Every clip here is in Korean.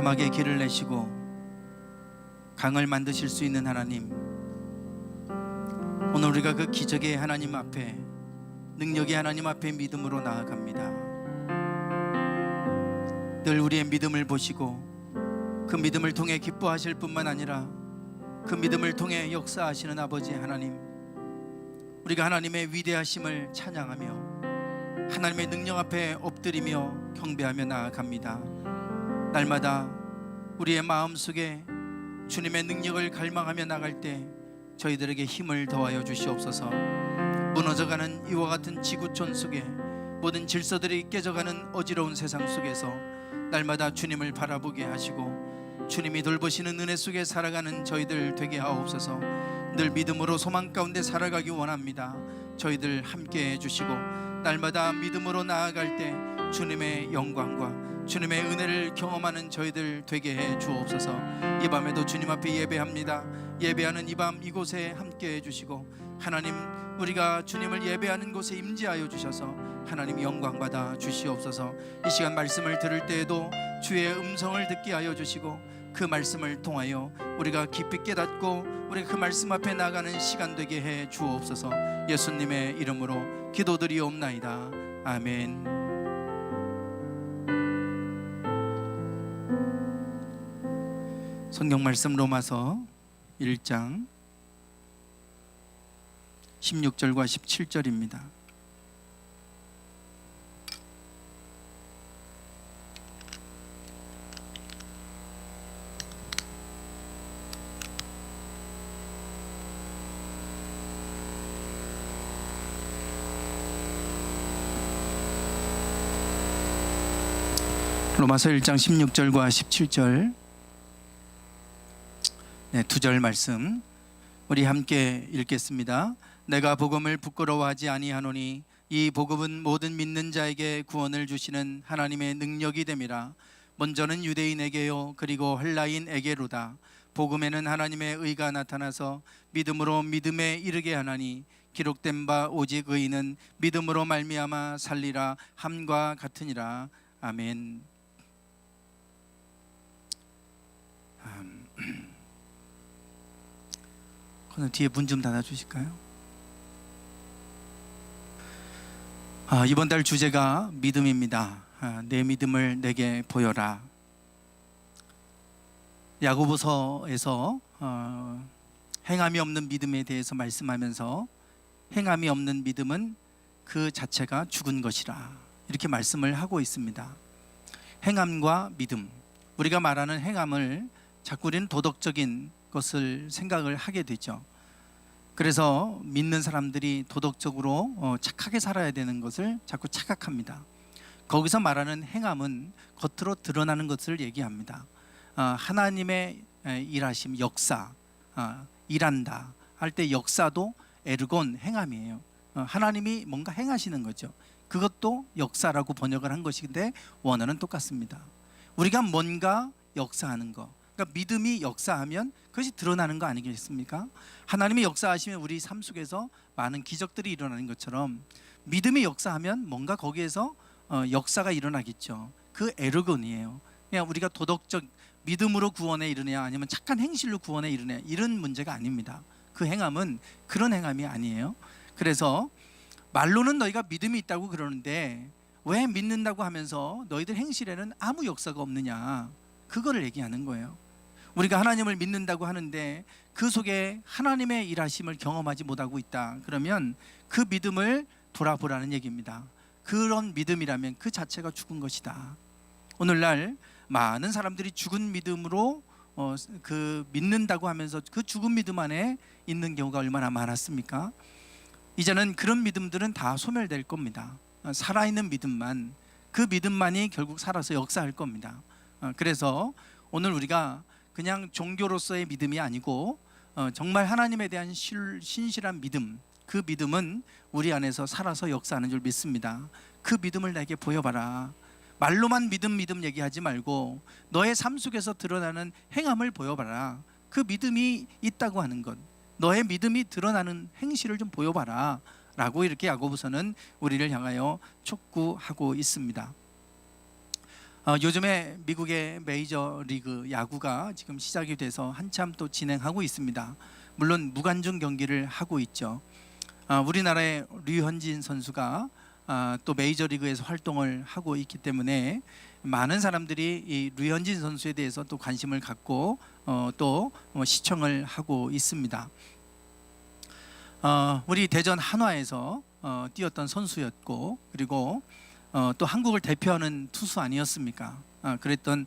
사막에 길을 내시고 강을 만드실 수 있는 하나님, 오늘 우리가 그 기적의 하나님 앞에, 능력의 하나님 앞에 믿음으로 나아갑니다. 늘 우리의 믿음을 보시고 그 믿음을 통해 기뻐하실 뿐만 아니라 그 믿음을 통해 역사하시는 아버지 하나님, 우리가 하나님의 위대하심을 찬양하며 하나님의 능력 앞에 엎드리며 경배하며 나아갑니다. 날마다 우리의 마음속에 주님의 능력을 갈망하며 나갈 때 저희들에게 힘을 더하여 주시옵소서. 무너져가는 이와 같은 지구촌 속에, 모든 질서들이 깨져가는 어지러운 세상 속에서 날마다 주님을 바라보게 하시고 주님이 돌보시는 은혜 속에 살아가는 저희들 되게 하옵소서. 늘 믿음으로 소망 가운데 살아가기 원합니다. 저희들 함께 해주시고 날마다 믿음으로 나아갈 때 주님의 영광과 주님의 은혜를 경험하는 저희들 되게 해 주옵소서. 이 밤에도 주님 앞에 예배합니다. 예배하는 이 밤 이곳에 함께 해주시고 하나님, 우리가 주님을 예배하는 곳에 임재하여 주셔서 하나님 영광 받아 주시옵소서. 이 시간 말씀을 들을 때에도 주의 음성을 듣게 하여 주시고 그 말씀을 통하여 우리가 깊이 깨닫고 우리가 그 말씀 앞에 나가는 시간 되게 해 주옵소서. 예수님의 이름으로 기도드리옵나이다. 아멘. 성경 말씀 로마서 1장 16절과 17절입니다. 로마서 1장 16절과 17절 두 절 말씀 우리 함께 읽겠습니다. 내가 복음을 부끄러워하지 아니하노니 이 복음은 모든 믿는 자에게 구원을 주시는 하나님의 능력이 됨이라. 먼저는 유대인에게요 그리고 헬라인에게로다. 복음에는 하나님의 의가 나타나서 믿음으로 믿음에 이르게 하나니 기록된 바 오직 의인은 믿음으로 말미암아 살리라 함과 같으니라. 아멘. 오늘 뒤에 문 좀 닫아주실까요? 이번 달 주제가 믿음입니다. 내 믿음을 내게 보여라. 야고보서에서 행함이 없는 믿음에 대해서 말씀하면서 행함이 없는 믿음은 그 자체가 죽은 것이라 이렇게 말씀을 하고 있습니다. 행함과 믿음, 우리가 말하는 행함을 자꾸 우리는 도덕적인 것을 생각을 하게 되죠. 그래서 믿는 사람들이 도덕적으로 착하게 살아야 되는 것을 자꾸 착각합니다. 거기서 말하는 행함은 겉으로 드러나는 것을 얘기합니다. 하나님의 일하심, 역사, 일한다 할 때 역사도 에르곤, 행함이에요. 하나님이 뭔가 행하시는 거죠. 그것도 역사라고 번역을 한 것인데 원어는 똑같습니다. 우리가 뭔가 역사하는 거, 그러니까 믿음이 역사하면 그것이 드러나는 거 아니겠습니까? 하나님이 역사하시면 우리 삶 속에서 많은 기적들이 일어나는 것처럼 믿음이 역사하면 뭔가 거기에서 역사가 일어나겠죠. 그 에르곤이에요. 그냥 우리가 도덕적 믿음으로 구원에 이르냐 아니면 착한 행실로 구원에 이르냐 이런 문제가 아닙니다. 그 행함은 그런 행함이 아니에요. 그래서 말로는 너희가 믿음이 있다고 그러는데 왜 믿는다고 하면서 너희들 행실에는 아무 역사가 없느냐, 그거를 얘기하는 거예요. 우리가 하나님을 믿는다고 하는데 그 속에 하나님의 일하심을 경험하지 못하고 있다. 그러면 그 믿음을 돌아보라는 얘기입니다. 그런 믿음이라면 그 자체가 죽은 것이다. 오늘날 많은 사람들이 죽은 믿음으로 그 믿는다고 하면서 그 죽은 믿음 안에 있는 경우가 얼마나 많았습니까? 이제는 그런 믿음들은 다 소멸될 겁니다. 살아있는 믿음만, 그 믿음만이 결국 살아서 역사할 겁니다. 그래서 오늘 우리가 그냥 종교로서의 믿음이 아니고 정말 하나님에 대한 신실한 믿음, 그 믿음은 우리 안에서 살아서 역사하는 줄 믿습니다. 그 믿음을 내게 보여봐라. 말로만 믿음 얘기하지 말고 너의 삶 속에서 드러나는 행함을 보여봐라. 그 믿음이 있다고 하는 것, 너의 믿음이 드러나는 행실을 좀 보여봐라 라고 이렇게 야고보서는 우리를 향하여 촉구하고 있습니다. 요즘에 미국의 메이저 리그 야구가 지금 시작이 돼서 한참 또 진행하고 있습니다. 물론 무관중 경기를 하고 있죠. 우리나라의 류현진 선수가 또 메이저 리그에서 활동을 하고 있기 때문에 많은 사람들이 이 류현진 선수에 대해서 또 관심을 갖고 또 시청을 하고 있습니다. 우리 대전 한화에서 뛰었던 선수였고, 그리고 또 한국을 대표하는 투수 아니었습니까? 그랬던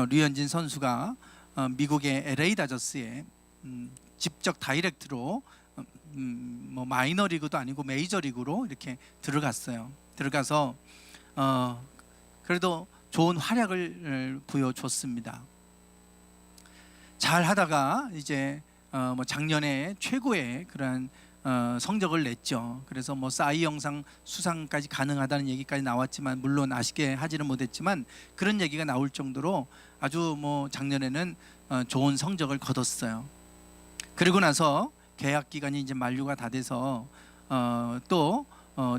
류현진 선수가 미국의 LA 다저스에 직접 다이렉트로 뭐 마이너 리그도 아니고 메이저 리그로 이렇게 들어갔어요. 들어가서 그래도 좋은 활약을 보여줬습니다. 잘 하다가 이제 뭐 작년에 최고의 그런 성적을 냈죠. 그래서 뭐 싸이 영상 수상까지 가능하다는 얘기까지 나왔지만, 물론 아쉽게 하지는 못했지만 그런 얘기가 나올 정도로 아주 뭐 작년에는 좋은 성적을 거뒀어요. 그리고 나서 계약 기간이 이제 만료가 다 돼서 또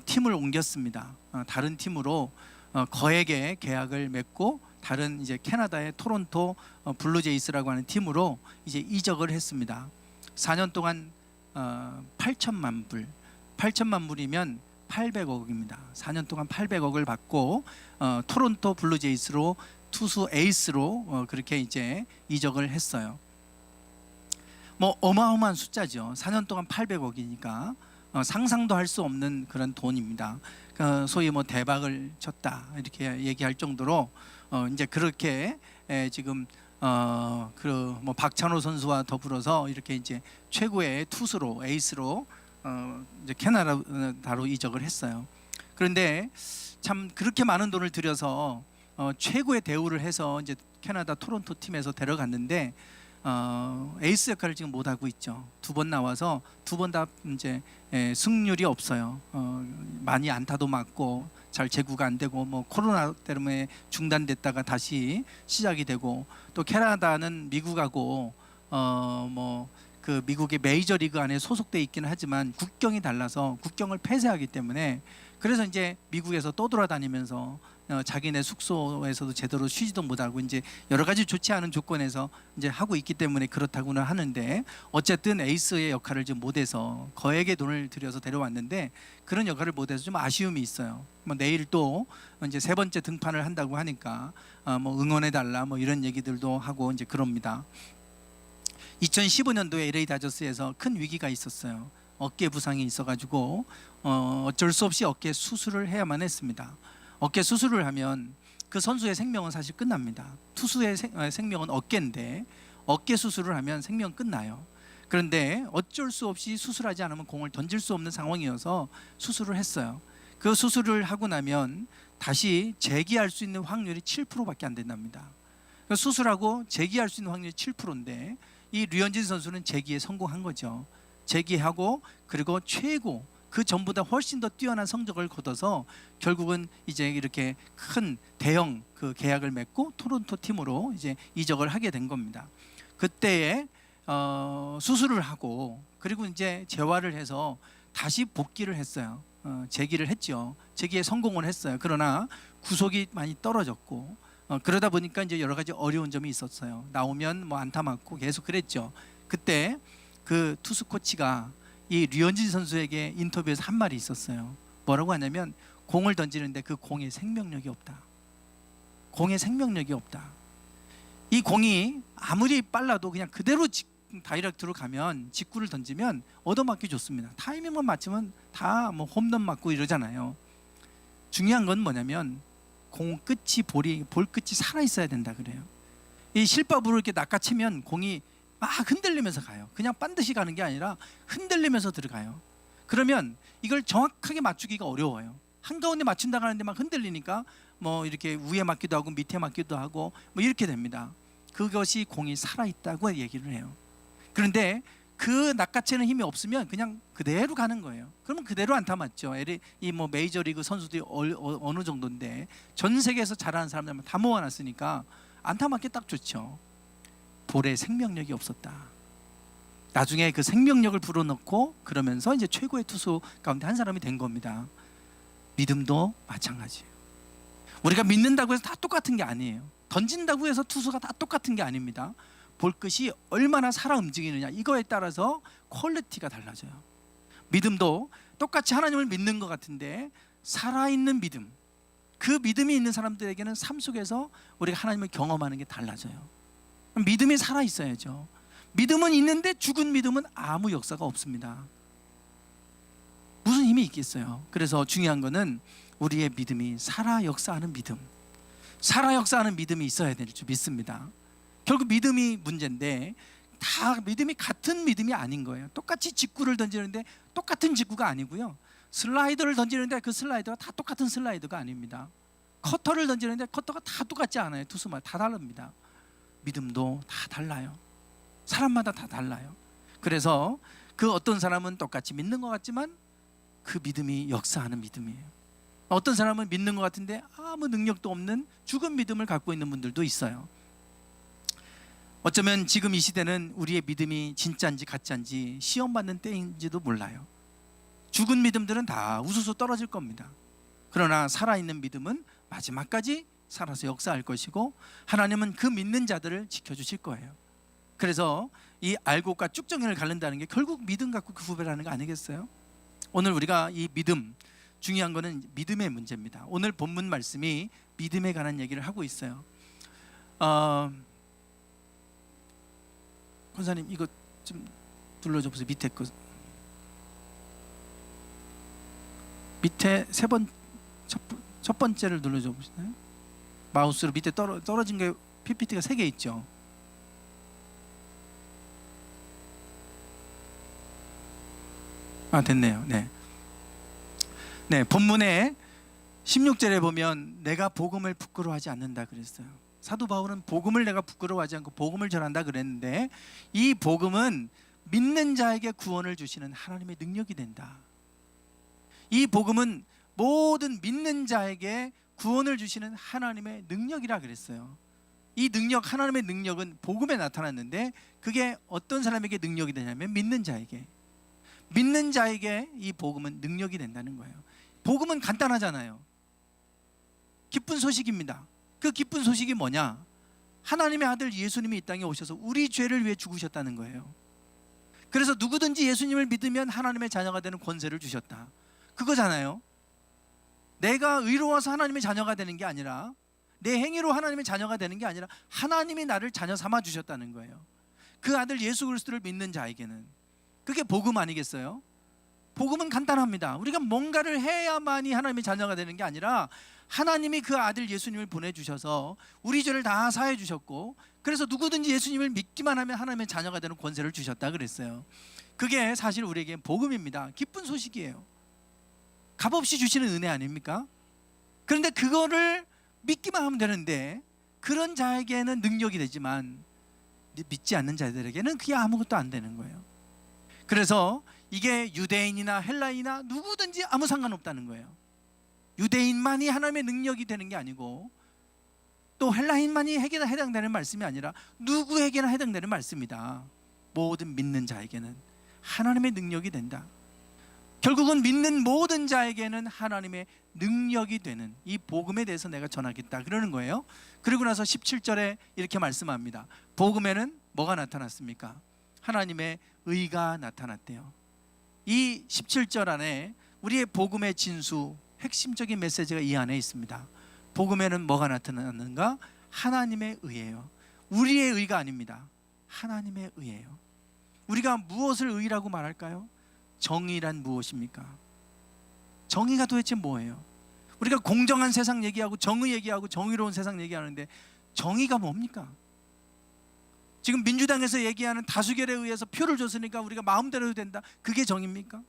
팀을 옮겼습니다. 다른 팀으로 거액의 계약을 맺고 다른 이제 캐나다의 토론토 블루제이스라고 하는 팀으로 이제 이적을 했습니다. 4년 동안 8천만 불, 8천만 불이면 800억입니다. 4년 동안 800억을 받고 토론토 블루제이스로 투수 에이스로 그렇게 이제 이적을 했어요. 뭐 어마어마한 숫자죠. 4년 동안 800억이니까 상상도 할 수 없는 그런 돈입니다. 소위 뭐 대박을 쳤다 이렇게 얘기할 정도로 이제 그렇게 지금 그 뭐 박찬호 선수와 더불어서 이렇게 이제 최고의 투수로 에이스로 이제 캐나다로 이적을 했어요. 그런데 참 그렇게 많은 돈을 들여서 최고의 대우를 해서 이제 캐나다 토론토 팀에서 데려갔는데 에이스 역할을 지금 못 하고 있죠. 2번 나와서 2번 다 이제 승률이 없어요. 많이 안타도 맞고 잘 제구가 안 되고, 뭐 코로나 때문에 중단됐다가 다시 시작이 되고, 또 캐나다는 미국하고 뭐 그 미국의 메이저 리그 안에 소속돼 있기는 하지만 국경이 달라서 국경을 폐쇄하기 때문에, 그래서 이제 미국에서 떠돌아다니면서 자기네 숙소에서도 제대로 쉬지도 못하고 이제 여러 가지 좋지 않은 조건에서 이제 하고 있기 때문에 그렇다고는 하는데, 어쨌든 에이스의 역할을 좀 못해서 거액의 돈을 들여서 데려왔는데 그런 역할을 못해서 좀 아쉬움이 있어요. 뭐 내일 또 이제 3번째 등판을 한다고 하니까 뭐 응원해 달라 뭐 이런 얘기들도 하고 이제 그럽니다. 2015년도에 LA 다저스에서 큰 위기가 있었어요. 어깨 부상이 있어가지고 어쩔 수 없이 어깨 수술을 해야만 했습니다. 어깨 수술을 하면 그 선수의 생명은 사실 끝납니다. 투수의 생명은 어깨인데 어깨 수술을 하면 생명은 끝나요. 그런데 어쩔 수 없이 수술하지 않으면 공을 던질 수 없는 상황이어서 수술을 했어요. 그 수술을 하고 나면 다시 재기할 수 있는 확률이 7%밖에 안 된답니다. 수술하고 재기할 수 있는 확률이 7%인데 이 류현진 선수는 재기에 성공한 거죠. 재기하고 그리고 최고, 그 전보다 훨씬 더 뛰어난 성적을 거둬서 결국은 이제 이렇게 큰 대형 그 계약을 맺고 토론토 팀으로 이제 이적을 하게 된 겁니다. 그때에 수술을 하고 그리고 이제 재활을 해서 다시 복귀를 했어요. 재기를 했죠. 재기에 성공을 했어요. 그러나 구속이 많이 떨어졌고 그러다 보니까 이제 여러 가지 어려운 점이 있었어요. 나오면 뭐 안타 맞고 계속 그랬죠. 그때 그 투수 코치가 이 류현진 선수에게 인터뷰에서 한 말이 있었어요. 뭐라고 하냐면, 공을 던지는데 그 공에 생명력이 없다. 공에 생명력이 없다. 이 공이 아무리 빨라도 그냥 그대로 다이렉트로 가면, 직구를 던지면 얻어맞기 좋습니다. 타이밍만 맞추면 다 뭐 홈런 맞고 이러잖아요. 중요한 건 뭐냐면 공 끝이 볼 끝이 살아 있어야 된다 그래요. 이 실밥으로 이렇게 낚아채면 공이 막 흔들리면서 가요. 그냥 반드시 가는 게 아니라 흔들리면서 들어가요. 그러면 이걸 정확하게 맞추기가 어려워요. 한가운데 맞춘다고 하는데 막 흔들리니까 뭐 이렇게 위에 맞기도 하고 밑에 맞기도 하고 뭐 이렇게 됩니다. 그것이 공이 살아있다고 얘기를 해요. 그런데 그 낚아채는 힘이 없으면 그냥 그대로 가는 거예요. 그러면 그대로 안타 맞죠. 이 뭐 메이저리그 선수들이 어느 정도인데 전 세계에서 잘하는 사람들만 다 모아놨으니까 안타 맞기 딱 좋죠. 볼에 생명력이 없었다. 나중에 그 생명력을 불어넣고 그러면서 이제 최고의 투수 가운데 한 사람이 된 겁니다. 믿음도 마찬가지예요. 우리가 믿는다고 해서 다 똑같은 게 아니에요. 던진다고 해서 투수가 다 똑같은 게 아닙니다. 볼 것이 얼마나 살아 움직이느냐, 이거에 따라서 퀄리티가 달라져요. 믿음도 똑같이 하나님을 믿는 것 같은데 살아있는 믿음, 그 믿음이 있는 사람들에게는 삶 속에서 우리가 하나님을 경험하는 게 달라져요. 믿음이 살아있어야죠. 믿음은 있는데 죽은 믿음은 아무 역사가 없습니다. 무슨 힘이 있겠어요? 그래서 중요한 거는 우리의 믿음이 살아 역사하는 믿음, 살아 역사하는 믿음이 있어야 될 줄 믿습니다. 결국 믿음이 문제인데 다 믿음이 같은 믿음이 아닌 거예요. 똑같이 직구를 던지는데 똑같은 직구가 아니고요, 슬라이더를 던지는데 그 슬라이더가 다 똑같은 슬라이더가 아닙니다. 커터를 던지는데 커터가 다 똑같지 않아요. 투수마다 다 다릅니다. 믿음도 다 달라요. 사람마다 다 달라요. 그래서 그 어떤 사람은 똑같이 믿는 것 같지만 그 믿음이 역사하는 믿음이에요. 어떤 사람은 믿는 것 같은데 아무 능력도 없는 죽은 믿음을 갖고 있는 분들도 있어요. 어쩌면 지금 이 시대는 우리의 믿음이 진짜인지 가짜인지 시험받는 때인지도 몰라요. 죽은 믿음들은 다 우수수 떨어질 겁니다. 그러나 살아있는 믿음은 마지막까지 살아서 역사할 것이고 하나님은 그 믿는 자들을 지켜주실 거예요. 그래서 이 알곡과 쭉정이를 가른다는 게 결국 믿음 갖고 그 구별하는 거 아니겠어요? 오늘 우리가 이 믿음, 중요한 거는 믿음의 문제입니다. 오늘 본문 말씀이 믿음에 관한 얘기를 하고 있어요. 권사님 이거 좀 눌러줘 보세요. 밑에 거, 밑에 첫 번째를 눌러줘 보시나요? 마우스로 밑에 떨어진 게 PPT가 3개 있죠. 됐네요. 네, 본문에 16절에 보면 내가 복음을 부끄러워하지 않는다 그랬어요. 사도 바울은 복음을 내가 부끄러워하지 않고 복음을 전한다 그랬는데, 이 복음은 믿는 자에게 구원을 주시는 하나님의 능력이 된다. 이 복음은 모든 믿는 자에게 구원을 주시는 하나님의 능력이라 그랬어요. 이 능력, 하나님의 능력은 복음에 나타났는데 그게 어떤 사람에게 능력이 되냐면 믿는 자에게 이 복음은 능력이 된다는 거예요. 복음은 간단하잖아요. 기쁜 소식입니다. 그 기쁜 소식이 뭐냐? 하나님의 아들 예수님이 이 땅에 오셔서 우리 죄를 위해 죽으셨다는 거예요. 그래서 누구든지 예수님을 믿으면 하나님의 자녀가 되는 권세를 주셨다, 그거잖아요. 내가 의로워서 하나님의 자녀가 되는 게 아니라, 내 행위로 하나님의 자녀가 되는 게 아니라 하나님이 나를 자녀 삼아 주셨다는 거예요. 그 아들 예수 그리스도를 믿는 자에게는. 그게 복음 아니겠어요? 복음은 간단합니다. 우리가 뭔가를 해야만이 하나님의 자녀가 되는 게 아니라 하나님이 그 아들 예수님을 보내주셔서 우리 죄를 다 사해 주셨고, 그래서 누구든지 예수님을 믿기만 하면 하나님의 자녀가 되는 권세를 주셨다 그랬어요. 그게 사실 우리에게 복음입니다. 기쁜 소식이에요. 값없이 주시는 은혜 아닙니까? 그런데 그거를 믿기만 하면 되는데, 그런 자에게는 능력이 되지만 믿지 않는 자들에게는 그게 아무것도 안 되는 거예요. 그래서 이게 유대인이나 헬라인이나 누구든지 아무 상관없다는 거예요. 유대인만이 하나님의 능력이 되는 게 아니고, 또 헬라인만이 해당되는 말씀이 아니라 누구에게나 해당되는 말씀이다. 모든 믿는 자에게는 하나님의 능력이 된다. 결국은 믿는 모든 자에게는 하나님의 능력이 되는 이 복음에 대해서 내가 전하겠다 그러는 거예요. 그리고 나서 17절에 이렇게 말씀합니다. 복음에는 뭐가 나타났습니까? 하나님의 의가 나타났대요. 이 17절 안에 우리의 복음의 진수, 핵심적인 메시지가 이 안에 있습니다. 복음에는 뭐가 나타났는가? 하나님의 의예요. 우리의 의가 아닙니다. 하나님의 의예요. 우리가 무엇을 의라고 말할까요? 정의란 무엇입니까? 정의가 도대체 뭐예요? 우리가 공정한 세상 얘기하고 정의 얘기하고 정의로운 세상 얘기하는데 정의가 뭡니까? 지금 민주당에서 얘기하는 다수결에 의해서 표를 줬으니까 우리가 마음대로 해도 된다, 그게 정의입니까?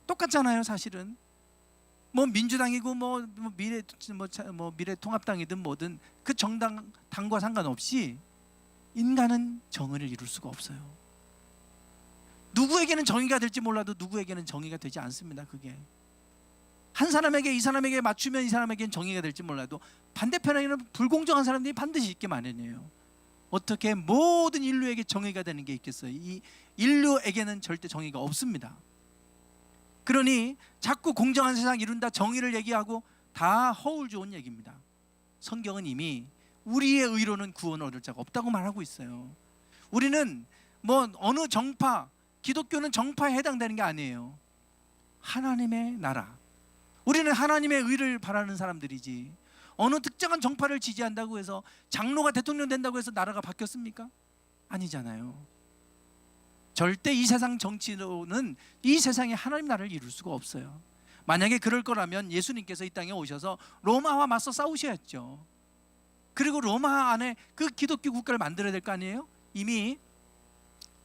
똑같잖아요. 사실은 뭐 민주당이고 뭐 미래통합당이든 뭐든 그 당과 상관없이 인간은 정의를 이룰 수가 없어요. 누구에게는 정의가 될지 몰라도 누구에게는 정의가 되지 않습니다. 그게 한 사람에게 이 사람에게 맞추면 이 사람에게는 정의가 될지 몰라도 반대편에는 불공정한 사람들이 반드시 있게 마련이에요. 어떻게 모든 인류에게 정의가 되는 게 있겠어요? 이 인류에게는 절대 정의가 없습니다. 그러니 자꾸 공정한 세상 이룬다, 정의를 얘기하고 다 허울 좋은 얘기입니다. 성경은 이미 우리의 의로는 구원을 얻을 자가 없다고 말하고 있어요. 우리는 뭐 어느 정파, 기독교는 정파에 해당되는 게 아니에요. 하나님의 나라, 우리는 하나님의 의를 바라는 사람들이지, 어느 특정한 정파를 지지한다고 해서 장로가 대통령 된다고 해서 나라가 바뀌었습니까? 아니잖아요. 절대 이 세상 정치로는 이 세상에 하나님 나라를 이룰 수가 없어요. 만약에 그럴 거라면 예수님께서 이 땅에 오셔서 로마와 맞서 싸우셔야죠. 그리고 로마 안에 그 기독교 국가를 만들어야 될 거 아니에요? 이미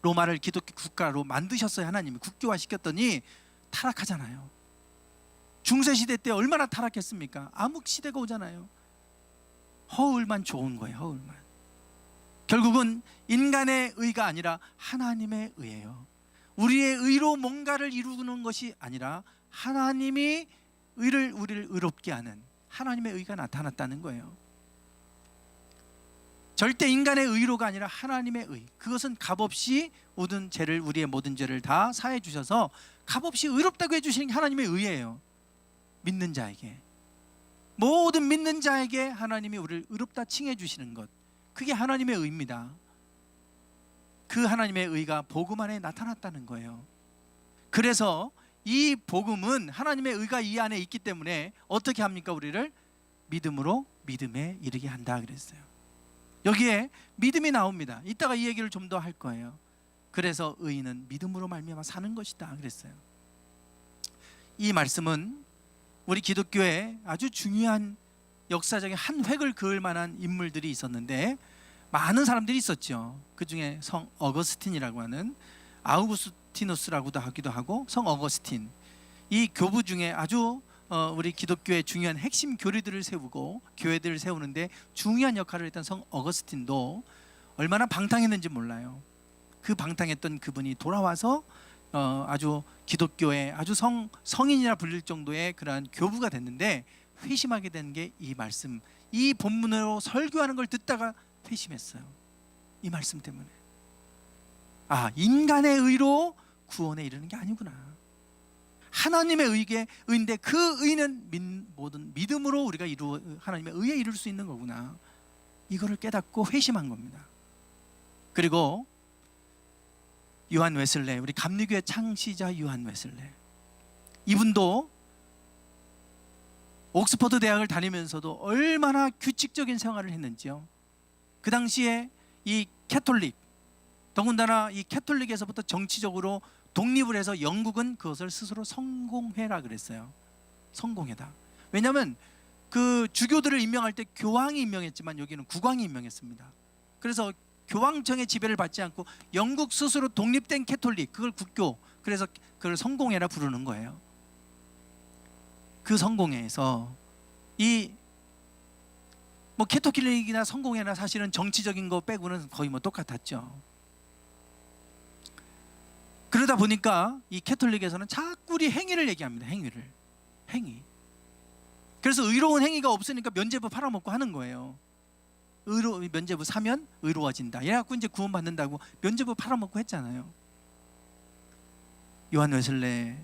로마를 기독교 국가로 만드셨어요. 하나님이 국교화시켰더니 타락하잖아요. 중세시대 때 얼마나 타락했습니까? 암흑시대가 오잖아요. 허울만 좋은 거예요. 허울만. 결국은 인간의 의가 아니라 하나님의 의예요. 우리의 의로 뭔가를 이루는 것이 아니라 하나님이 우리를 의롭게 하는 하나님의 의가 나타났다는 거예요. 절대 인간의 의로가 아니라 하나님의 의. 그것은 값없이 우리의 모든 죄를 다 사해 주셔서 값없이 의롭다고 해주시는 게 하나님의 의예요. 믿는 자에게, 모든 믿는 자에게 하나님이 우리를 의롭다 칭해 주시는 것, 그게 하나님의 의입니다. 그 하나님의 의가 복음 안에 나타났다는 거예요. 그래서 이 복음은 하나님의 의가 이 안에 있기 때문에 어떻게 합니까? 우리를 믿음으로 믿음에 이르게 한다 그랬어요. 여기에 믿음이 나옵니다. 이따가 이 얘기를 좀 더 할 거예요. 그래서 의인은 믿음으로 말미암아 사는 것이다 그랬어요. 이 말씀은 우리 기독교에 아주 중요한 역사적인 한 획을 그을 만한 인물들이 있었는데 많은 사람들이 있었죠. 그 중에 성 어거스틴이라고 하는, 아우구스티누스라고도 하기도 하고 성 어거스틴, 이 교부 중에 아주 우리 기독교의 중요한 핵심 교리들을 세우고 교회들을 세우는데 중요한 역할을 했던 성 어거스틴도 얼마나 방탕했는지 몰라요. 그 방탕했던 그분이 돌아와서 아주 기독교의 아주 성인이라 불릴 정도의 그러한 교부가 됐는데 회심하게 된 게 이 말씀, 이 본문으로 설교하는 걸 듣다가 회심했어요. 이 말씀 때문에 인간의 의로 구원에 이르는 게 아니구나, 하나님의 의인데 그 의는 모든 믿음으로 우리가 하나님의 의에 이룰 수 있는 거구나, 이거를 깨닫고 회심한 겁니다. 그리고 요한 웨슬레, 우리 감리교의 창시자 요한 웨슬레, 이분도 옥스퍼드 대학을 다니면서도 얼마나 규칙적인 생활을 했는지요. 그 당시에 이 캐톨릭, 더군다나 이 캐톨릭에서부터 정치적으로 독립을 해서 영국은 그것을 스스로 성공회라 그랬어요. 성공회다. 왜냐하면 그 주교들을 임명할 때 교황이 임명했지만 여기는 국왕이 임명했습니다. 그래서 교황청의 지배를 받지 않고 영국 스스로 독립된 캐톨릭, 그걸 국교, 그래서 그걸 성공회라 부르는 거예요. 그 성공회에서 캐톨릭이나 성공회나 사실은 정치적인 거 빼고는 거의 똑같았죠. 그러다 보니까 이 캐톨릭에서는 자꾸 우리 행위를 얘기합니다. 행위. 그래서 의로운 행위가 없으니까 면죄부 팔아먹고 하는 거예요. 면죄부 사면 의로워진다. 이래갖고 이제 구원받는다고 면죄부 팔아먹고 했잖아요. 요한 웨슬레,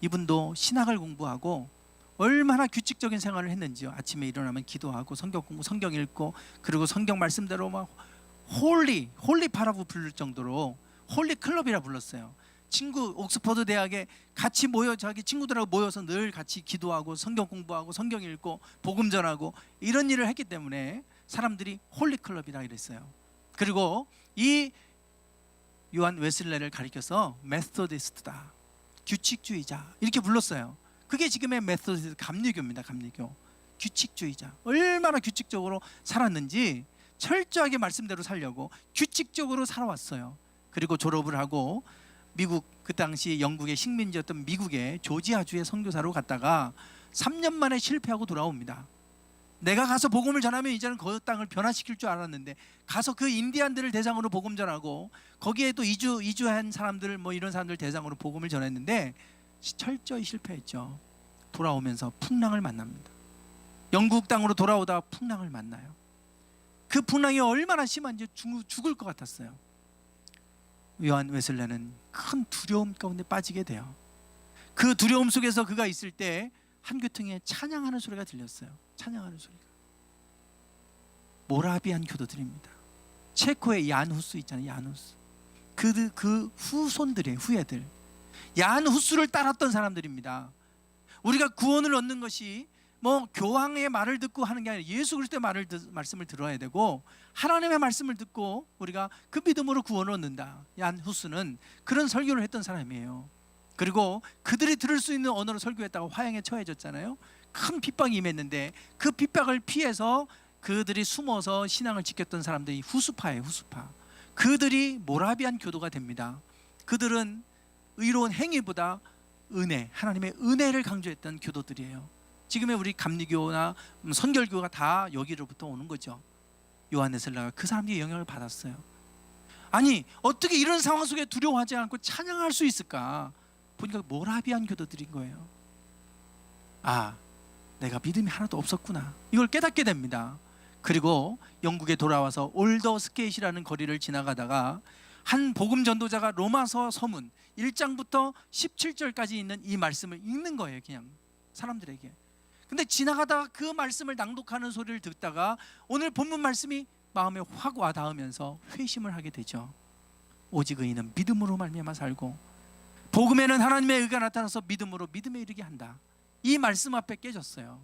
이분도 신학을 공부하고 얼마나 규칙적인 생활을 했는지요. 아침에 일어나면 기도하고 성경 공부, 성경 읽고, 그리고 성경 말씀대로 막 홀리파라고 부를 정도로 홀리 클럽이라 불렀어요. 옥스퍼드 대학에 같이 자기 친구들하고 모여서 늘 같이 기도하고 성경 공부하고 성경 읽고 복음 전하고 이런 일을 했기 때문에 사람들이 홀리 클럽이라 그랬어요. 그리고 이 요한 웨슬레를 가리켜서 메소디스트다, 규칙주의자, 이렇게 불렀어요. 그게 지금의 메소디스트 감리교입니다. 감리교. 규칙주의자. 얼마나 규칙적으로 살았는지 철저하게 말씀대로 살려고 규칙적으로 살아왔어요. 그리고 졸업을 하고 미국, 그 당시 영국의 식민지였던 미국의 조지아주의 선교사로 갔다가 3년 만에 실패하고 돌아옵니다. 내가 가서 복음을 전하면 이제는 그 땅을 변화시킬 줄 알았는데 가서 그 인디안들을 대상으로 복음 전하고 거기에 또 이주한 사람들, 이런 사람들 대상으로 복음을 전했는데 철저히 실패했죠. 돌아오면서 풍랑을 만납니다. 영국 땅으로 돌아오다가 풍랑을 만나요. 그 풍랑이 얼마나 심한지 죽을 것 같았어요. 요한 웨슬레는 큰 두려움 가운데 빠지게 돼요. 그 두려움 속에서 그가 있을 때 한 교통에 찬양하는 소리가 들렸어요. 찬양하는 소리가. 모라비안 교도들입니다. 체코의 얀 후스 있잖아요. 얀 후스. 그 후손들의 후예들. 얀 후스를 따랐던 사람들입니다. 우리가 구원을 얻는 것이 뭐 교황의 말을 듣고 하는 게 아니라 예수 그리스도의 말씀을 들어야 되고 하나님의 말씀을 듣고 우리가 그 믿음으로 구원을 얻는다. 얀 후스는 그런 설교를 했던 사람이에요. 그리고 그들이 들을 수 있는 언어로 설교했다가 화형에 처해졌잖아요. 큰 핍박이 임했는데 그 핍박을 피해서 그들이 숨어서 신앙을 지켰던 사람들이 후스파예요. 후스파. 그들이 모라비안 교도가 됩니다. 그들은 의로운 행위보다 은혜, 하나님의 은혜를 강조했던 교도들이에요. 지금의 우리 감리교나 선결교가 다 여기로부터 오는 거죠. 요한네 셀라가 그 사람들이 영향을 받았어요. 아니 어떻게 이런 상황 속에 두려워하지 않고 찬양할 수 있을까? 보니까 모라비안 교도들인 거예요. 아, 내가 믿음이 하나도 없었구나. 이걸 깨닫게 됩니다. 그리고 영국에 돌아와서 올더 스케이시라는 거리를 지나가다가 한 복음 전도자가 로마서 서문 1장부터 17절까지 있는 이 말씀을 읽는 거예요. 그냥 사람들에게. 근데 지나가다가 그 말씀을 낭독하는 소리를 듣다가 오늘 본문 말씀이 마음에 확 와닿으면서 회심을 하게 되죠. 오직 의인은 믿음으로 말미암아 살고 복음에는 하나님의 의가 나타나서 믿음으로 믿음에 이르게 한다. 이 말씀 앞에 깨졌어요.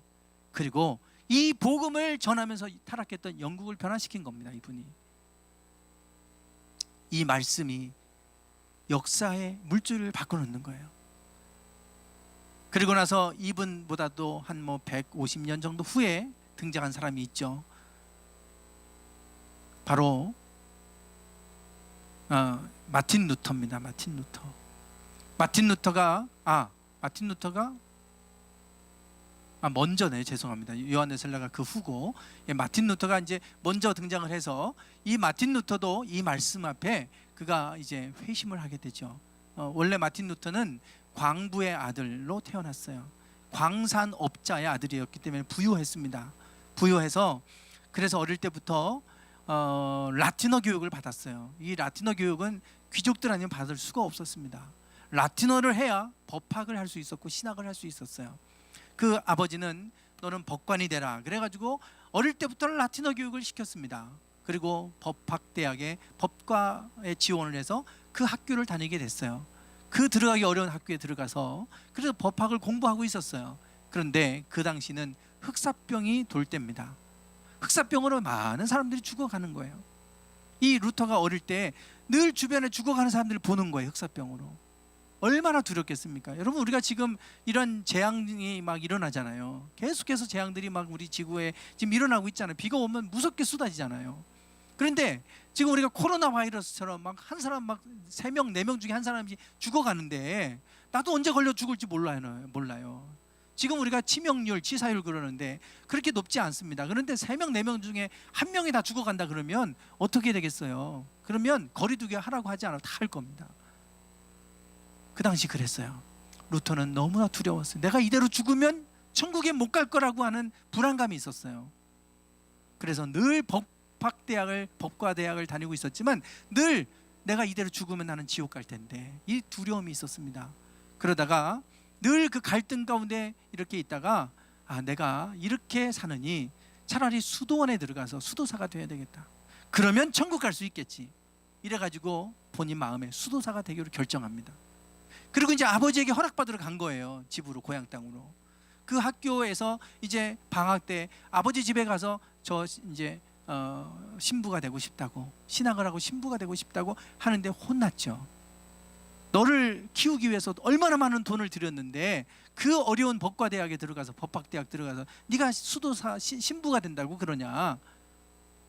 그리고 이 복음을 전하면서 타락했던 영국을 변화시킨 겁니다. 이분이. 이 말씀이 역사의 물줄을 바꿔놓는 거예요. 그리고 나서 이분보다도 한 150년 정도 후에 등장한 사람이 있죠. 바로 마틴 루터입니다. 마틴 루터가 먼저네. 죄송합니다. 요한네 셀라가 그 후고 마틴 루터가 이제 먼저 등장을 해서 이 마틴 루터도 이 말씀 앞에 그가 이제 회심을 하게 되죠. 원래 마틴 루터는 광부의 아들로 태어났어요. 광산업자의 아들이었기 때문에 부유했습니다. 부유해서 그래서 어릴 때부터 라틴어 교육을 받았어요. 이 라틴어 교육은 귀족들 아니면 받을 수가 없었습니다. 라틴어를 해야 법학을 할 수 있었고 신학을 할 수 있었어요. 그 아버지는 너는 법관이 되라 그래가지고 어릴 때부터 라틴어 교육을 시켰습니다. 그리고 법학대학에 법과에 지원을 해서 그 학교를 다니게 됐어요. 그 들어가기 어려운 학교에 들어가서 그래서 법학을 공부하고 있었어요. 그런데 그 당시는 흑사병이 돌 때입니다. 흑사병으로 많은 사람들이 죽어가는 거예요. 이 루터가 어릴 때 늘 주변에 죽어가는 사람들을 보는 거예요. 흑사병으로. 얼마나 두렵겠습니까? 여러분 우리가 지금 이런 재앙이 막 일어나잖아요. 계속해서 재앙들이 막 우리 지구에 지금 일어나고 있잖아요. 비가 오면 무섭게 쏟아지잖아요. 그런데 지금 우리가 코로나 바이러스처럼 막 한 사람 막 3명, 4명 중에 한 사람이 죽어가는데 나도 언제 걸려 죽을지 몰라요. 지금 우리가 치명률, 치사율 그러는데 그렇게 높지 않습니다. 그런데 3명, 4명 중에 한 명이 다 죽어간다 그러면 어떻게 되겠어요? 그러면 거리두기 하라고 하지 않아도 다 할 겁니다. 그 당시 그랬어요. 루터는 너무나 두려웠어요. 내가 이대로 죽으면 천국에 못 갈 거라고 하는 불안감이 있었어요. 그래서 늘 법과대학을 다니고 있었지만 늘 내가 이대로 죽으면 나는 지옥 갈 텐데 이 두려움이 있었습니다. 그러다가 늘 그 갈등 가운데 이렇게 있다가 내가 이렇게 사느니 차라리 수도원에 들어가서 수도사가 돼야 되겠다. 그러면 천국 갈 수 있겠지. 이래가지고 본인 마음에 수도사가 되기로 결정합니다. 그리고 이제 아버지에게 허락받으러 간 거예요. 집으로, 고향 땅으로. 그 학교에서 이제 방학 때 아버지 집에 가서 저 이제 신부가 되고 싶다고, 신학을 하고 신부가 되고 싶다고 하는데 혼났죠. 너를 키우기 위해서 얼마나 많은 돈을 들였는데 그 어려운 법과대학에 들어가서, 법학대학 들어가서 네가 수도사 신부가 된다고 그러냐.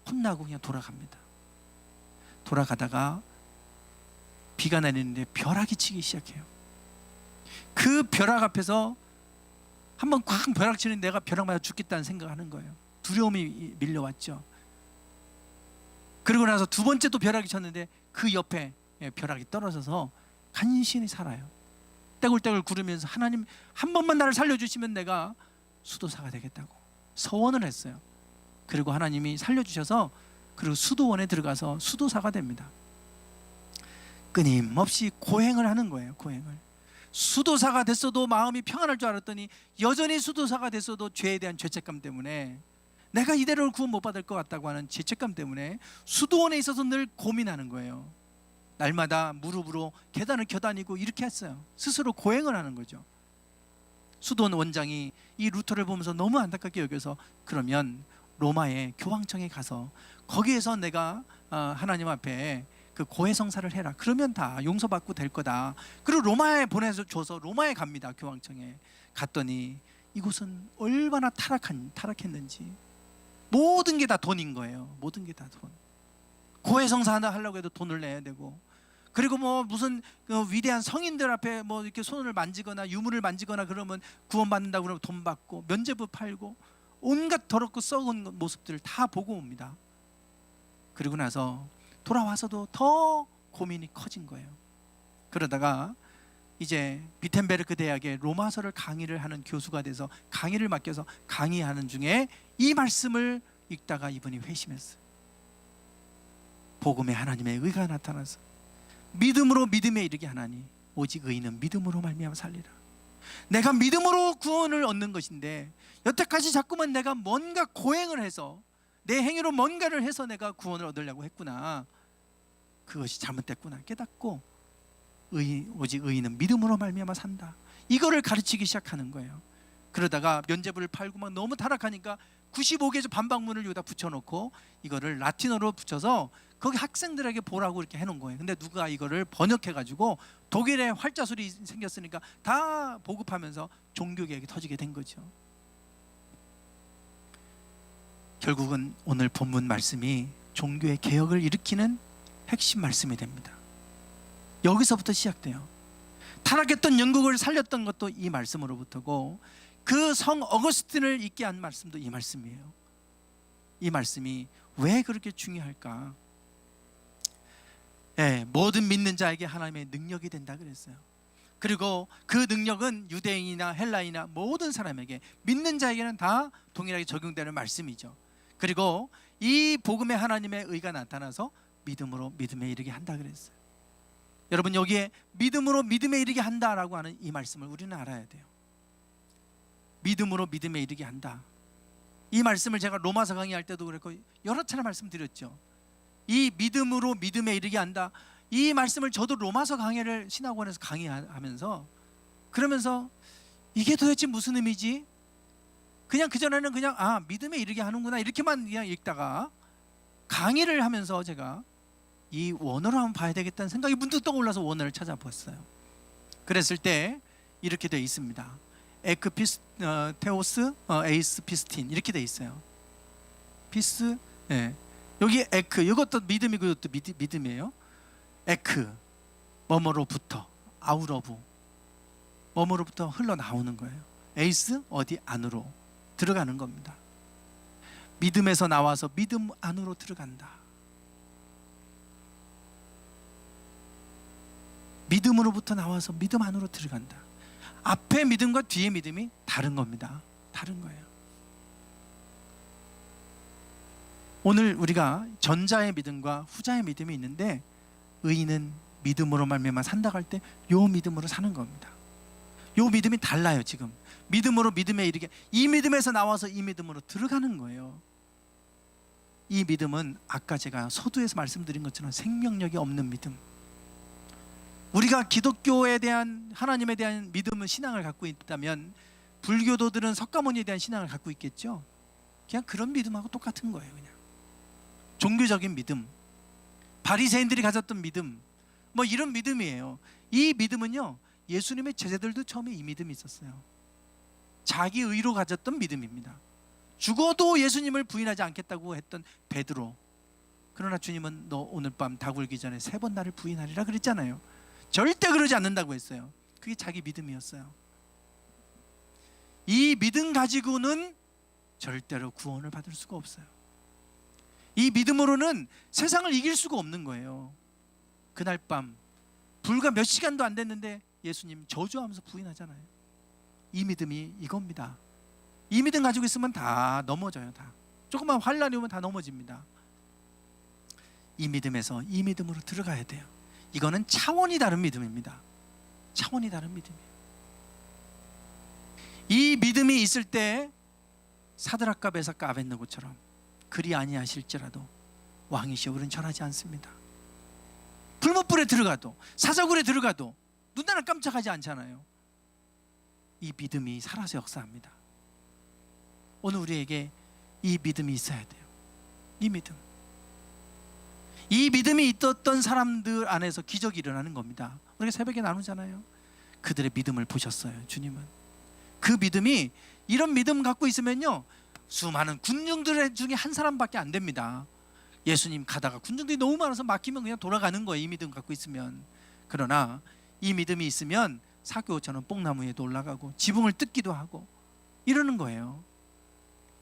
혼나고 그냥 돌아갑니다. 돌아가다가 비가 내리는데 벼락이 치기 시작해요. 그 벼락 앞에서 한번 꽉 벼락 치는 내가 벼락 맞아 죽겠다는 생각하는 거예요. 두려움이 밀려왔죠. 그리고 나서 두 번째 또 벼락이 쳤는데 그 옆에 벼락이 떨어져서 간신히 살아요. 떼굴떼굴 구르면서 하나님 한 번만 나를 살려주시면 내가 수도사가 되겠다고 서원을 했어요. 그리고 하나님이 살려주셔서 그리고 수도원에 들어가서 수도사가 됩니다. 끊임없이 고행을 하는 거예요. 고행을. 수도사가 됐어도 마음이 평안할 줄 알았더니 여전히 수도사가 됐어도 죄에 대한 죄책감 때문에, 내가 이대로 구원 못 받을 것 같다고 하는 죄책감 때문에 수도원에 있어서 늘 고민하는 거예요. 날마다 무릎으로 계단을 겨다니고 이렇게 했어요. 스스로 고행을 하는 거죠. 수도원 원장이 이 루터를 보면서 너무 안타깝게 여겨서, 그러면 로마의 교황청에 가서 거기에서 내가 하나님 앞에 그 고해성사를 해라. 그러면 다 용서받고 될 거다. 그리고 로마에 보내줘서 로마에 갑니다. 교황청에 갔더니 이곳은 얼마나 타락했는지, 모든 게 다 돈인 거예요. 모든 게 다 돈. 고해성사 하나 하려고 해도 돈을 내야 되고, 그리고 뭐 무슨 그 위대한 성인들 앞에 뭐 이렇게 손을 만지거나 유물을 만지거나 그러면 구원받는다고 그러면 돈 받고, 면죄부 팔고, 온갖 더럽고 썩은 모습들을 다 보고 옵니다. 그리고 나서 돌아와서도 더 고민이 커진 거예요. 그러다가 이제 비텐베르크 대학에 로마서를 강의를 하는 교수가 돼서 강의를 맡겨서 강의하는 중에 이 말씀을 읽다가 이분이 회심했어요. 복음의 하나님의 의가 나타나서 믿음으로 믿음에 이르게 하나니 오직 의인은 믿음으로 말미암아 살리라. 내가 믿음으로 구원을 얻는 것인데 여태까지 자꾸만 내가 뭔가 고행을 해서, 내 행위로 뭔가를 해서 내가 구원을 얻으려고 했구나. 그것이 잘못됐구나 깨닫고, 오직 의인은 믿음으로 말미암아 산다. 이거를 가르치기 시작하는 거예요. 그러다가 면죄부를 팔고 막 너무 타락하니까 95개조 반박문을 여기다 붙여놓고 이거를 라틴어로 붙여서 거기 학생들에게 보라고 이렇게 해놓은 거예요. 근데 누가 이거를 번역해가지고 독일에 활자술이 생겼으니까 다 보급하면서 종교개혁이 터지게 된 거죠. 결국은 오늘 본문 말씀이 종교의 개혁을 일으키는 핵심 말씀이 됩니다. 여기서부터 시작돼요. 타락했던 영국을 살렸던 것도 이 말씀으로부터고, 그 성 어거스틴을 있게 한 말씀도 이 말씀이에요. 이 말씀이 왜 그렇게 중요할까? 모든 믿는 자에게 하나님의 능력이 된다 그랬어요. 그리고 그 능력은 유대인이나 헬라인이나 모든 사람에게, 믿는 자에게는 다 동일하게 적용되는 말씀이죠. 그리고 이 복음의 하나님의 의가 나타나서 믿음으로 믿음에 이르게 한다 그랬어요. 여러분, 여기에 믿음으로 믿음에 이르게 한다라고 하는 이 말씀을 우리는 알아야 돼요. 믿음으로 믿음에 이르게 한다. 이 말씀을 제가 로마서 강의할 때도 그랬고 여러 차례 말씀드렸죠. 이 믿음으로 믿음에 이르게 한다, 이 말씀을 저도 로마서 강의를 신학원에서 강의하면서 그러면서 이게 도대체 무슨 의미지? 그냥 그전에는 그냥 믿음에 이르게 하는구나 이렇게만 그냥 읽다가 강의를 하면서 제가 이 원어로 한번 봐야 되겠다는 생각이 문득 떠올라서 원어를 찾아봤어요. 그랬을 때 이렇게 되어 있습니다. 테오스 에이스 피스틴 이렇게 되어 있어요. 피스, 여기 에크, 이것도 믿음이고 이것도 믿음이에요. 에크, 뭐뭐로부터, 아우러브, 뭐뭐로부터 흘러나오는 거예요. 에이스, 어디 안으로 들어가는 겁니다. 믿음에서 나와서 믿음 안으로 들어간다. 믿음으로부터 나와서 믿음 안으로 들어간다. 앞에 믿음과 뒤에 믿음이 다른 겁니다. 다른 거예요. 오늘 우리가 전자의 믿음과 후자의 믿음이 있는데, 의인은 믿음으로 말미암아 산다고 할 때 요 믿음으로 사는 겁니다. 요 믿음이 달라요. 지금 믿음으로 믿음에 이르게, 이 믿음에서 나와서 이 믿음으로 들어가는 거예요. 이 믿음은 아까 제가 서두에서 말씀드린 것처럼 생명력이 없는 믿음. 우리가 기독교에 대한, 하나님에 대한 믿음은, 신앙을 갖고 있다면 불교도들은 석가모니에 대한 신앙을 갖고 있겠죠. 그냥 그런 믿음하고 똑같은 거예요. 그냥 종교적인 믿음, 바리새인들이 가졌던 믿음, 뭐 이런 믿음이에요. 이 믿음은요, 예수님의 제자들도 처음에 이 믿음이 있었어요. 자기 의로 가졌던 믿음입니다. 죽어도 예수님을 부인하지 않겠다고 했던 베드로, 그러나 주님은 너 오늘 밤 닭 울기 전에 3번 나를 부인하리라 그랬잖아요. 절대 그러지 않는다고 했어요. 그게 자기 믿음이었어요. 이 믿음 가지고는 절대로 구원을 받을 수가 없어요. 이 믿음으로는 세상을 이길 수가 없는 거예요. 그날 밤 불과 몇 시간도 안 됐는데 예수님 저주하면서 부인하잖아요. 이 믿음이 이겁니다. 이 믿음 가지고 있으면 다 넘어져요. 다 조금만 환란이 오면 다 넘어집니다. 이 믿음에서 이 믿음으로 들어가야 돼요. 이거는 차원이 다른 믿음입니다. 차원이 다른 믿음이에요. 이 믿음이 있을 때 사드락과 메삭과 아벳느고처럼 그리 아니하실지라도 왕이시여 우리는 절하지 않습니다. 불못불에 들어가도 사자굴에 들어가도 눈나라 깜짝하지 않잖아요. 이 믿음이 살아서 역사합니다. 오늘 우리에게 이 믿음이 있어야 돼요. 이 믿음이 있었던 사람들 안에서 기적이 일어나는 겁니다. 우리가 새벽에 나누잖아요. 그들의 믿음을 보셨어요. 주님은 그 믿음이, 이런 믿음 갖고 있으면요 수많은 군중들 중에 한 사람밖에 안 됩니다. 예수님 가다가 군중들이 너무 많아서 막히면 그냥 돌아가는 거예요. 이 믿음 갖고 있으면. 그러나 이 믿음이 있으면 사교처럼 뽕나무 위에도 올라가고 지붕을 뜯기도 하고 이러는 거예요.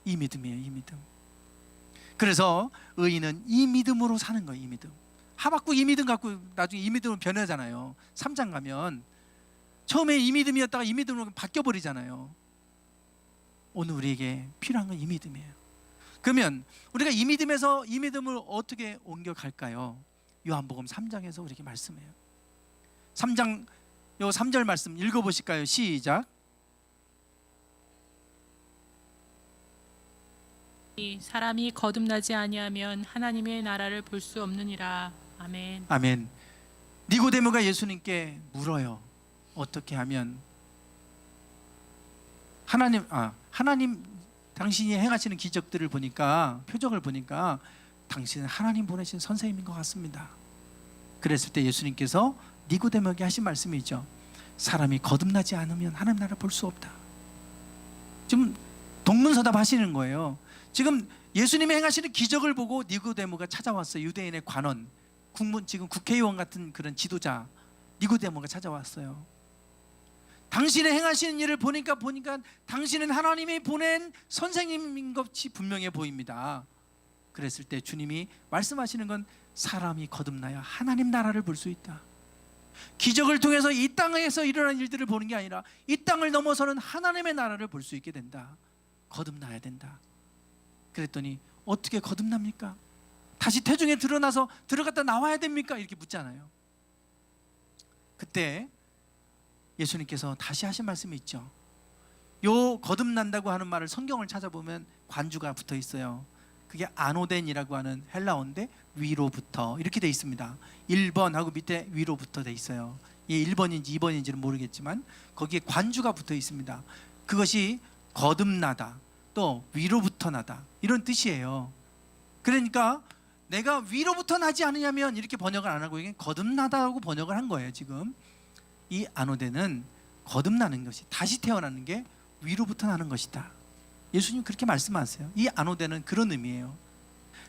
이 믿음이에요. 이 믿음. 그래서 의인은 이 믿음으로 사는 거예요. 이 믿음. 하박국 이 믿음 갖고 나중에 이 믿음으로 변하잖아요. 3장 가면 처음에 이 믿음이었다가 이 믿음으로 바뀌어버리잖아요. 오늘 우리에게 필요한 건 이 믿음이에요. 그러면 우리가 이 믿음에서 이 믿음을 어떻게 옮겨갈까요? 요한복음 3장에서 우리에게 말씀해요. 3장 요 3절 말씀 읽어보실까요? 시작. 사람이 거듭나지 아니하면 하나님의 나라를 볼 수 없느니라. 아멘. 아멘. 니고데모가 예수님께 물어요. 어떻게 하면 하나님 당신이 행하시는 기적들을 보니까, 표적을 보니까 당신은 하나님 보내신 선생님인 것 같습니다. 그랬을 때 예수님께서 니고데모에게 하신 말씀이 있죠. 사람이 거듭나지 않으면 하나님 나라를 볼 수 없다. 지금 동문서답 하시는 거예요. 지금 예수님이 행하시는 기적을 보고 니고데모가 찾아왔어요. 유대인의 관원, 지금 국회의원 같은 그런 지도자 니고데모가 찾아왔어요. 당신의 행하시는 일을 보니까 당신은 하나님이 보낸 선생님인 것이 분명해 보입니다. 그랬을 때 주님이 말씀하시는 건 사람이 거듭나야 하나님 나라를 볼 수 있다. 기적을 통해서 이 땅에서 일어난 일들을 보는 게 아니라 이 땅을 넘어서는 하나님의 나라를 볼 수 있게 된다. 거듭나야 된다. 그랬더니 어떻게 거듭납니까? 다시 태중에 드러나서 들어갔다 나와야 됩니까? 이렇게 묻잖아요. 그때 예수님께서 다시 하신 말씀이 있죠. 요 거듭난다고 하는 말을 성경을 찾아보면 관주가 붙어 있어요. 그게 아노덴이라고 하는 헬라어인데 위로부터 이렇게 돼 있습니다. 1번하고 밑에 위로부터 돼 있어요. 이게 1번인지 2번인지는 모르겠지만 거기에 관주가 붙어 있습니다. 그것이 거듭나다, 또 위로부터 나다, 이런 뜻이에요. 그러니까 내가 위로부터 나지 않으냐면 이렇게 번역을 안 하고 이게 거듭나다고 번역을 한 거예요. 지금 이 아노데는 거듭나는 것이, 다시 태어나는 게 위로부터 나는 것이다. 예수님 그렇게 말씀하세요. 이 아노데는 그런 의미예요.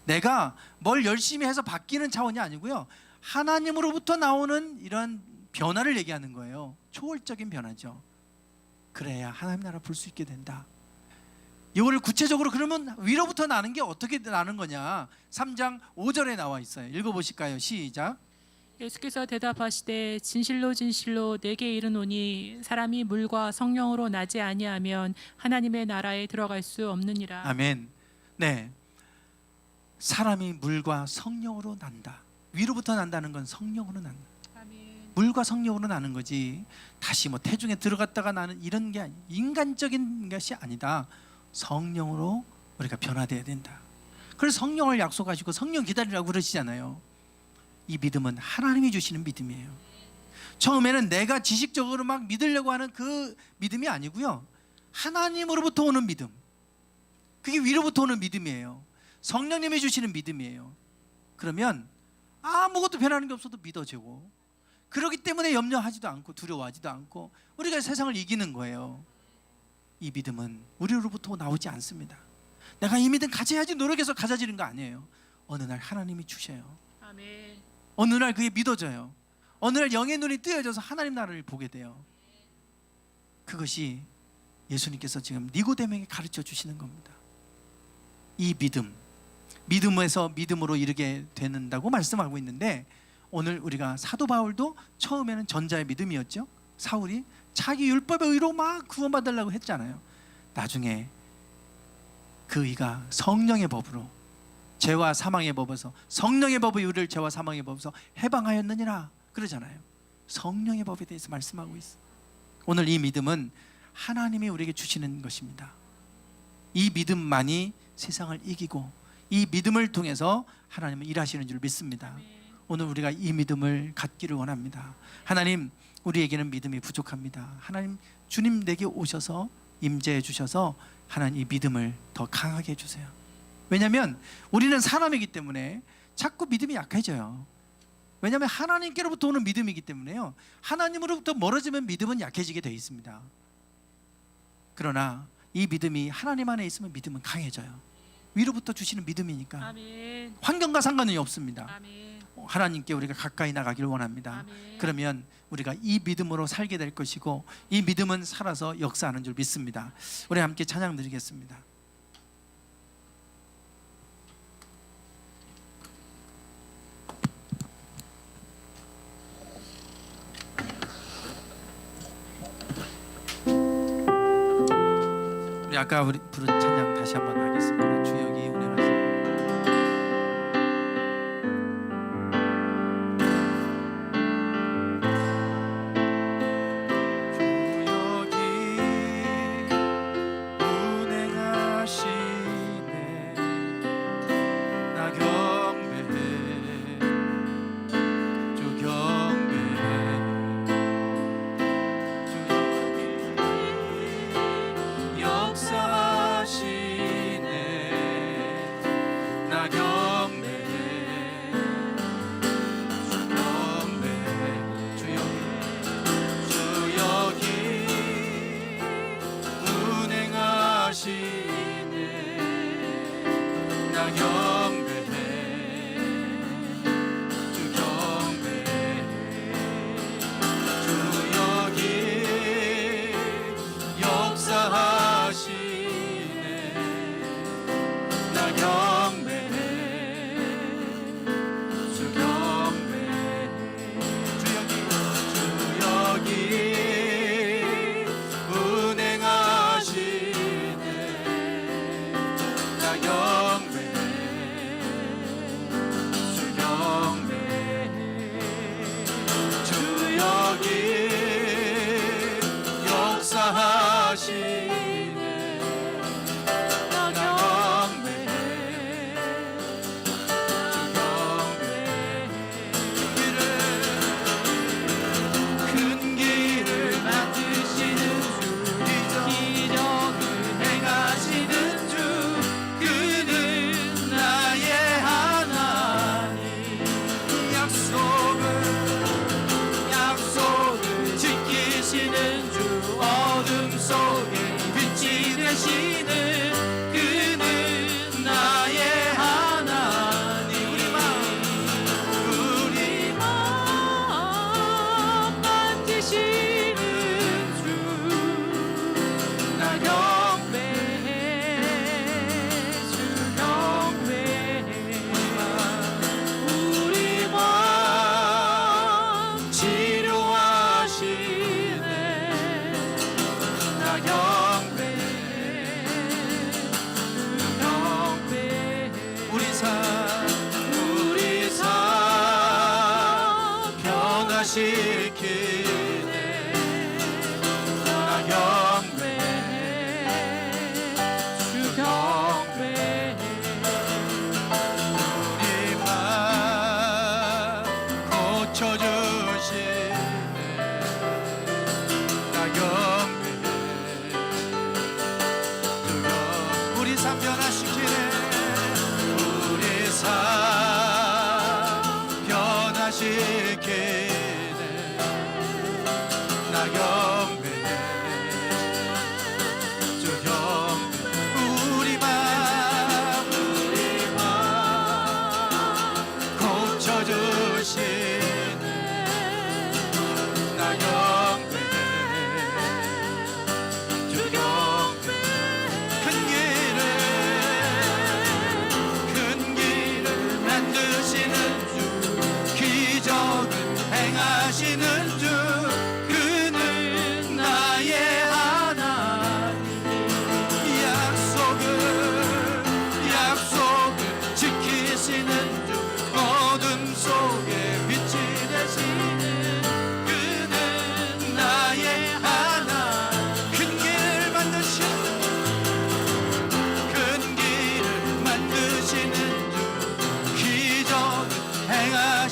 내가 뭘 열심히 해서 바뀌는 차원이 아니고요, 하나님으로부터 나오는 이런 변화를 얘기하는 거예요. 초월적인 변화죠. 그래야 하나님 나라 볼 수 있게 된다. 이거를 구체적으로 그러면 위로부터 나는 게 어떻게 나는 거냐, 3장 5절에 나와 있어요. 읽어보실까요? 시작. 예수께서 대답하시되 진실로 진실로 내게 이르노니 사람이 물과 성령으로 나지 아니하면 하나님의 나라에 들어갈 수 없느니라. 아멘. 네, 사람이 물과 성령으로 난다. 위로부터 난다는 건 성령으로 난다. 아멘. 물과 성령으로 나는 거지 다시 뭐 태중에 들어갔다가 나는 이런 게 인간적인 것이 아니다. 성령으로 우리가 변화돼야 된다. 그래서 성령을 약속하시고 성령 기다리라고 그러시잖아요. 이 믿음은 하나님이 주시는 믿음이에요. 처음에는 내가 지식적으로 막 믿으려고 하는 그 믿음이 아니고요, 하나님으로부터 오는 믿음, 그게 위로부터 오는 믿음이에요. 성령님이 주시는 믿음이에요. 그러면 아무것도 변하는 게 없어도 믿어지고, 그렇기 때문에 염려하지도 않고 두려워하지도 않고 우리가 세상을 이기는 거예요. 이 믿음은 우리로부터 나오지 않습니다. 내가 이 믿음 가져야지 노력해서 가져지는 거 아니에요. 어느 날 하나님이 주셔요. 아멘. 어느 날 그게 믿어져요. 어느 날 영의 눈이 뜨여져서 하나님 나라를 보게 돼요. 그것이 예수님께서 지금 니고데모에게 가르쳐 주시는 겁니다. 이 믿음에서 믿음으로 이르게 되는다고 말씀하고 있는데, 오늘 우리가 사도 바울도 처음에는 전자의 믿음이었죠. 사울이 자기 율법의 의로 막 구원받으려고 했잖아요. 나중에 그 의가 성령의 법으로, 죄와 사망의 법에서 성령의 법의 의를 죄와 사망의 법에서 해방하였느니라 그러잖아요. 성령의 법에 대해서 말씀하고 있어요. 오늘 이 믿음은 하나님이 우리에게 주시는 것입니다. 이 믿음만이 세상을 이기고 이 믿음을 통해서 하나님은 일하시는 줄 믿습니다. 오늘 우리가 이 믿음을 갖기를 원합니다. 하나님, 우리에게는 믿음이 부족합니다. 하나님, 주님 내게 오셔서 임재해 주셔서 하나님 이 믿음을 더 강하게 해주세요. 왜냐하면 우리는 사람이기 때문에 자꾸 믿음이 약해져요. 왜냐하면 하나님께로부터 오는 믿음이기 때문에요, 하나님으로부터 멀어지면 믿음은 약해지게 되어 있습니다. 그러나 이 믿음이 하나님 안에 있으면 믿음은 강해져요. 위로부터 주시는 믿음이니까 아멘. 환경과 상관이 없습니다. 아멘. 하나님께 우리가 가까이 나가기를 원합니다. 아멘. 그러면 우리가 이 믿음으로 살게 될 것이고 이 믿음은 살아서 역사하는 줄 믿습니다. 우리 함께 찬양 드리겠습니다. 우리 아까 우리 부른 찬양 다시 한번 하겠습니다. 주역이 운행하시는 시키네. 나 경배해 주 경배해 우리 맘 고쳐주시네. 나 경배해 주 경배해 우리 삶 변화시키네. 우리 삶 변화시키네. 나 경배해 주 경배해 우리 맘 고쳐주시네. 나 경배해 주 경배해 큰 길을 만드시는 주 기적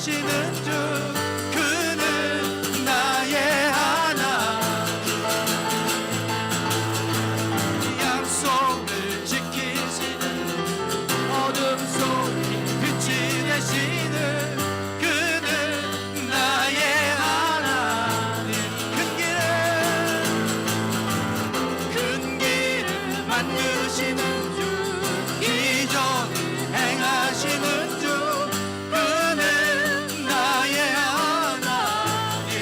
만드시는 주 그는 나의 하나님 약속을 지키시는 어둠 속에 빛이 되시는 그는 나의 하나님 큰 길을 만드시는 주 기적을 행하시는 주 그는 나의 하나님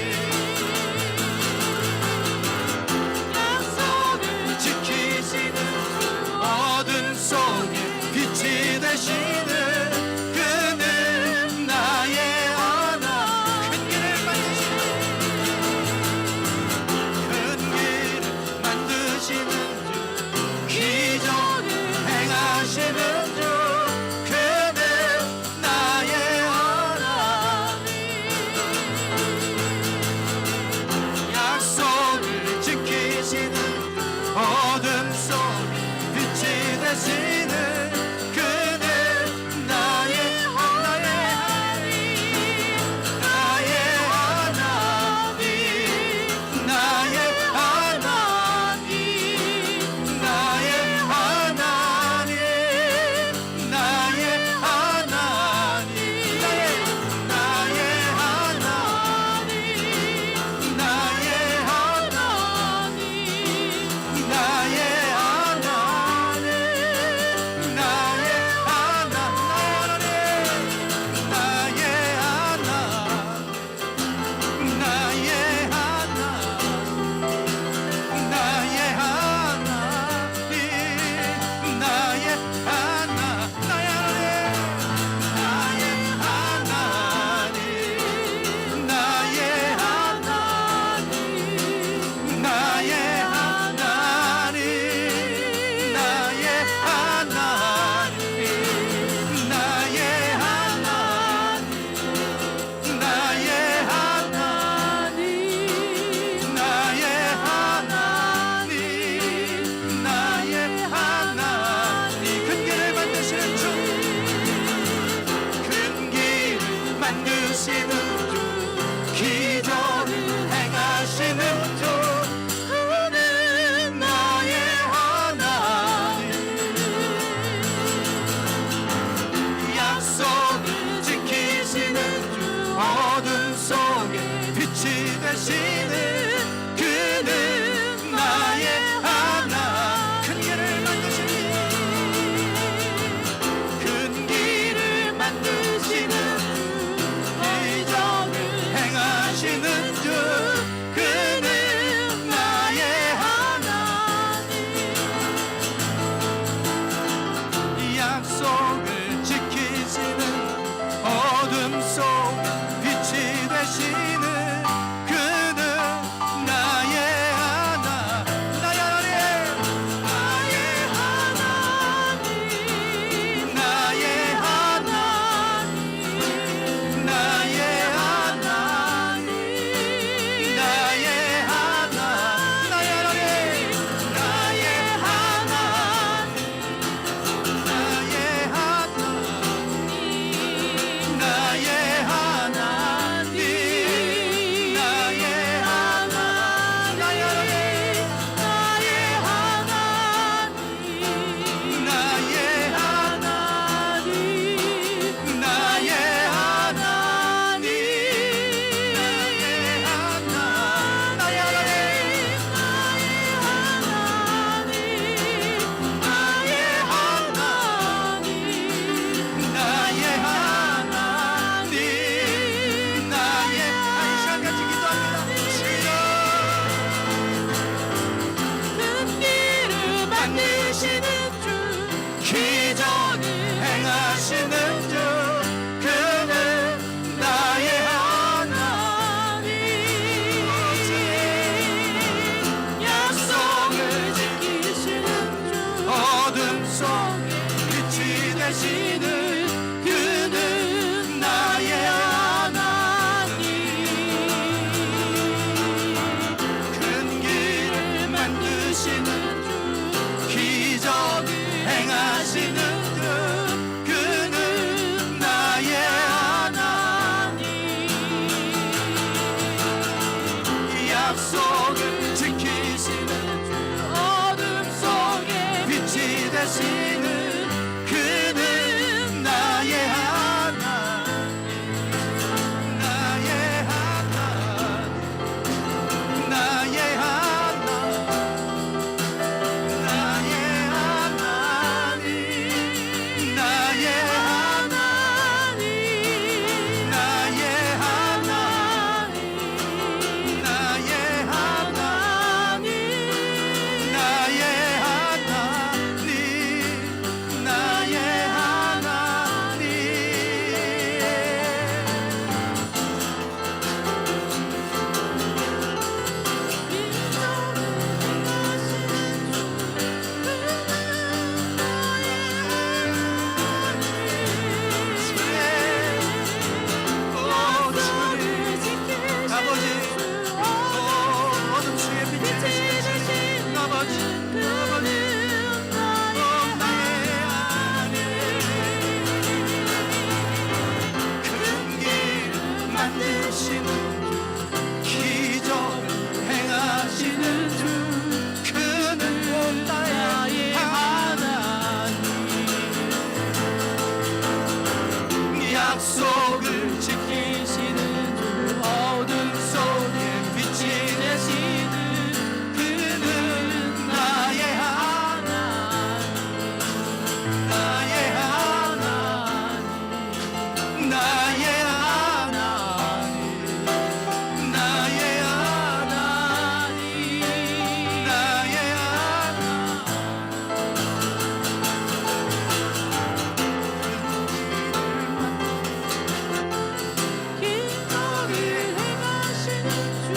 약속을 지키시는 어둠 속에 빛이 되시는 그는 나의 하나님 큰 길을 만드시는 주 기적을 행하시는 주 그는 나의 하나님 약속을 지키시는 어둠 속에 빛이 되시는 그는 나의 하나님 나의 하나님 나의 하나님 나의 하나님 나의 하나님 나의 하나님 나의 하나님 나의 하나님 되시는 그는 나의 하나님, 나의 하나님, 나의 하나님, 나의 하나님, 나의 하나님, 나의 하나님, 나의 하나님, 나의 하나님, 나의 약속을 지키시는 주, 어둠 속에 빛이 되시는 그는 나의 하나님, 나의 하나님, 나의 하나님, 나의 하나님, 나의 기적을 행하시는 주,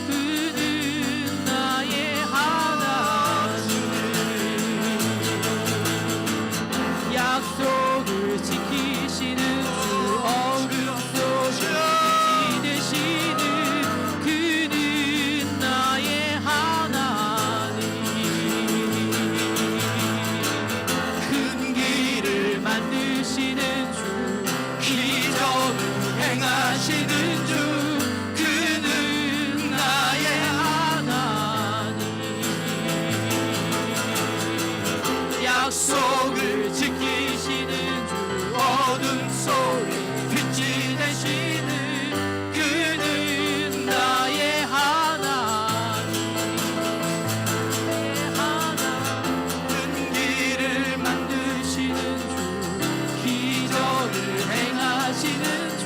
그는 나의 하나님. 약속을 지키시는 주, 어둠 속에 빛이 되시는 그는 나의 하나님. 큰 길을 만드시는 주, 기적을 행하시는 주, 그는 나의 하나님. 약속을 지키시는 주, 어둠 속에 빛이 되시는 그는 나의 하나님. 큰 길을 만드시는 주, 기적을 행하시는 주,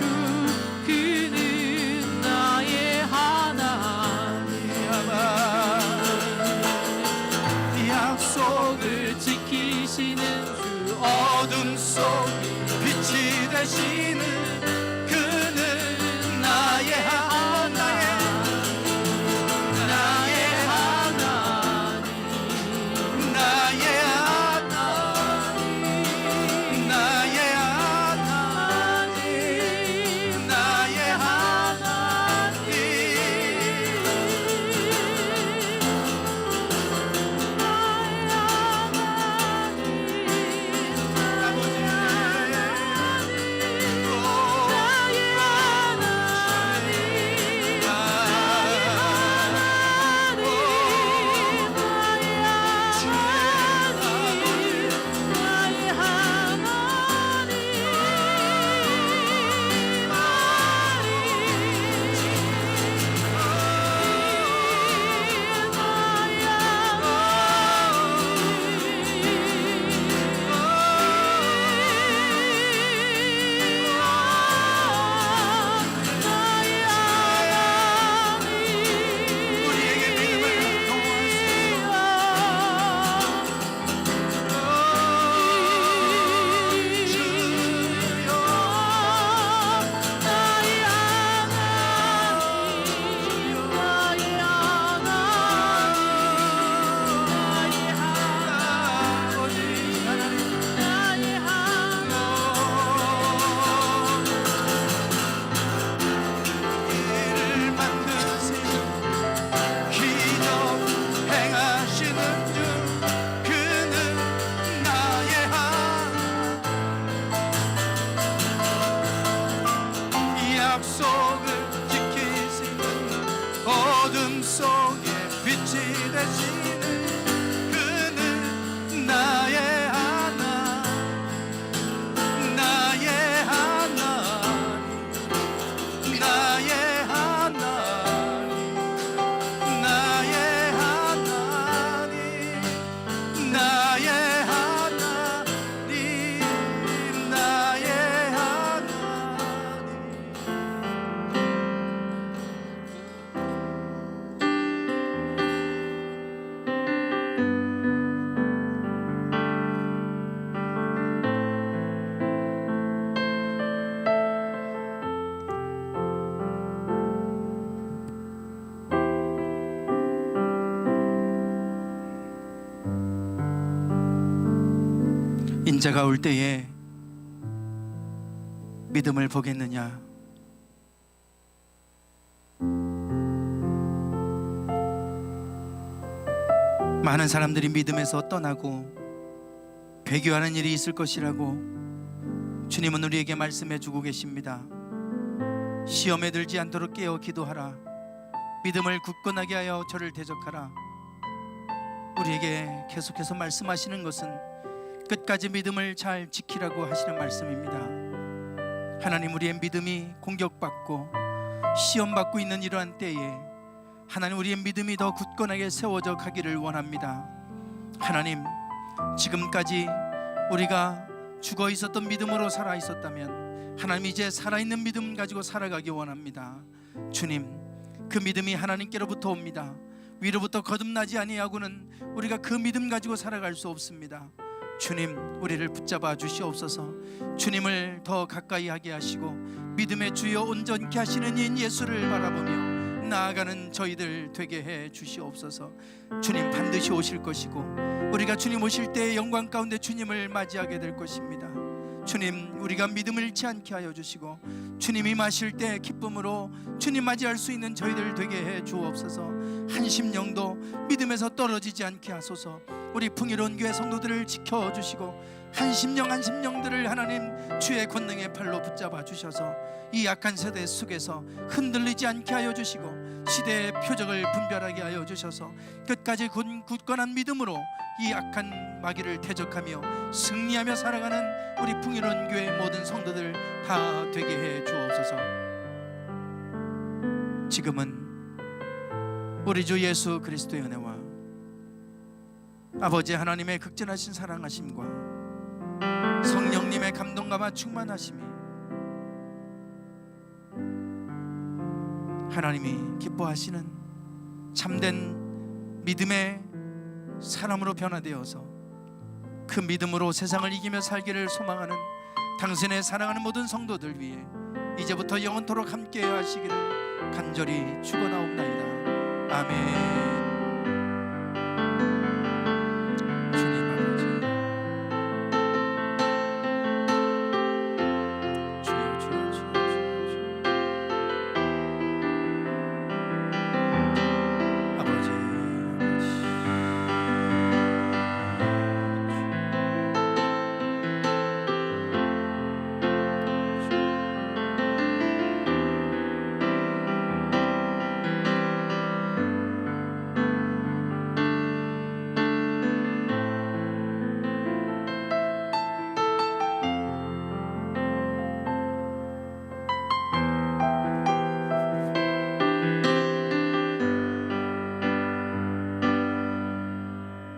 그는 나의 하나님. 약속을 지키시는 주, 어둠 속에 빛이 되시는 그는 나의 하나님, 나의 하나님, 나의 하나님, 나의 하나님, 나의 하나님, 아버지, 인자가 올 때에 믿음을 보겠느냐? 많은 사람들이 믿음에서 떠나고 배교하는 일이 있을 것이라고 주님은 우리에게 말씀해 주고 계십니다. 시험에 들지 않도록 깨어 기도하라. 믿음을 굳건하게 하여 저를 대적하라. 우리에게 계속해서 말씀하시는 것은 끝까지 믿음을 잘 지키라고 하시는 말씀입니다. 하나님, 우리의 믿음이 공격받고 시험받고 있는 이러한 때에 하나님, 우리의 믿음이 더 굳건하게 세워져 가기를 원합니다. 하나님, 지금까지 우리가 죽어 있었던 믿음으로 살아 있었다면 하나님, 이제 살아있는 믿음 가지고 살아가기 원합니다. 주님, 그 믿음이 하나님께로부터 옵니다. 위로부터 거듭나지 아니하고는 우리가 그 믿음 가지고 살아갈 수 없습니다. 주님, 우리를 붙잡아 주시옵소서. 주님을 더 가까이 하게 하시고 믿음의 주여 온전케 하시는 인 예수를 바라보며 나아가는 저희들 되게 해 주시옵소서. 주님 반드시 오실 것이고 우리가 주님 오실 때의 영광 가운데 주님을 맞이하게 될 것입니다. 주님, 우리가 믿음을 잃지 않게 하여 주시고 주님이 마실 때 기쁨으로 주님 맞이할 수 있는 저희들 되게 해 주옵소서. 한 심령도 믿음에서 떨어지지 않게 하소서. 우리 풍요로운 교회 성도들을 지켜주시고 한 심령 한 심령들을 하나님 주의 권능의 팔로 붙잡아 주셔서 이 약한 세대 속에서 흔들리지 않게 하여 주시고 시대의 표적을 분별하게 하여 주셔서 끝까지 굳건한 믿음으로 이 악한 마귀를 대적하며 승리하며 살아가는 우리 풍요로운 교회 모든 성도들 다 되게 해 주옵소서. 지금은 우리 주 예수 그리스도의 은혜와 아버지 하나님의 극진하신 사랑하심과 성령님의 감동과 충만하심이 하나님이 기뻐하시는 참된 믿음의 사람으로 변화되어서 그 믿음으로 세상을 이기며 살기를 소망하는 당신의 사랑하는 모든 성도들 위해 이제부터 영원토록 함께 하시기를 간절히 축원하옵나이다. 아멘.